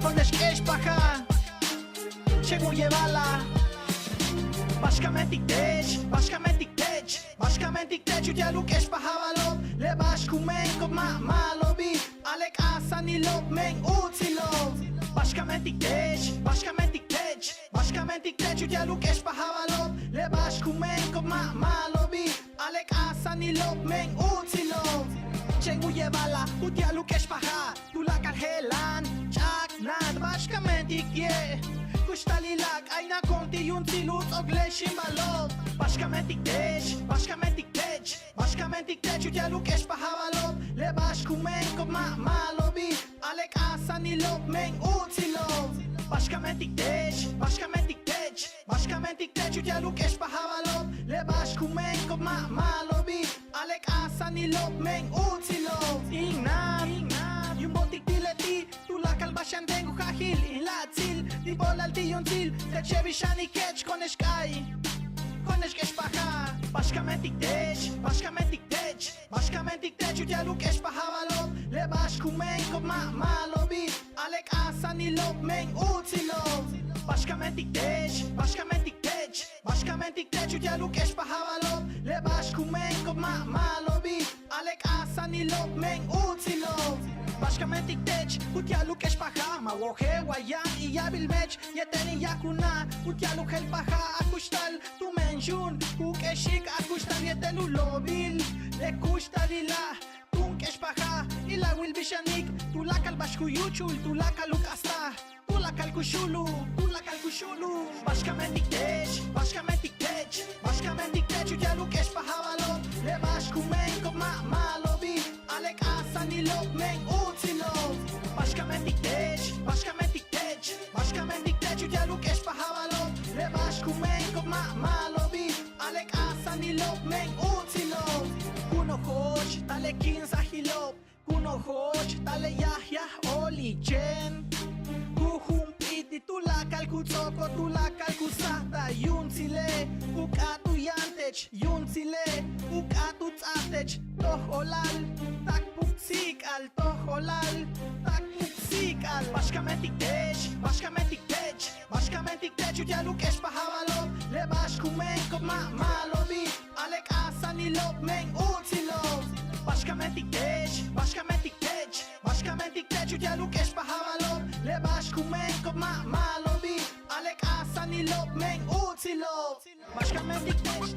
Konesh kesh paha Chegu yevala Bashkament iktech Udialu kesh paha valop Lebash kumen kop malobi Alek asa nilop men utzilop Bashkament iktech Udialu kesh paha valop Lebash kumen kop malobi Alek asa nilop men utzilop Chegu yevala Udialu kesh paha Tulak alhelan Chak nad bashkament ikye Kushtalilak ayna konti yun silutz ogleshim balot Bashkament iktech Udialu kesh paha valop Lebash kumen kop malobi Alek asa nilop men utzilop Bashkament iktech Udialu kesh paha valop Lebash kumen kop malobi Alek asa nilop men utzilop Ingnat Yung botik dileti Tulak al bashan tengu kahil Inlatzil Di bolal di yun zil Techevi shani kech Konesh kai Konesh kesh paha Bashkament iktech Udialu kesh paha valop Lebash kumen kop malobi Alek asa nilop men utzilop Bashkament iktech Udialu kesh paha valop Lebash kumen kop malobi Alek asa nilop men utzilop Bashkament iktech Udialu kesh paha Mawohe wayan iyabil mech Yeteni yakuna Udialu kel paha Akushtal tu menjun Kukeshik akushtal yetenu lobil Lekushtalila Tunkesh paha Ila wil bishanik Tulakal bashkuyuchul Tulakal ukasta Tulakal kushulu Bashkament iktech Udialu kesh paha valop Lebash kumen kop malobi Alek asa nilop men utzilop Bashkament iktech Udialu kesh paha valop Lebash kumen kop malobi Alek asa nilop men utzilop Kuno hoch tale 15 hilop Kuno hoch tale yahya oli chen Kuhumpiti tulakal kutzoko tulakal kusata Yuntzile ukatu yantech Yuntzile ukatu tzatech Toh olal tak puksikal Toh olal tak puksikal Bashkament iktech Udialu kesh paha valop Lebash kumen kop malobi Alek asa nilop men utzilop Bashkament iktech Udialu kesh paha valop Lebash kumen kop malobi Alek asa nilop men utzilop Bashkament iktech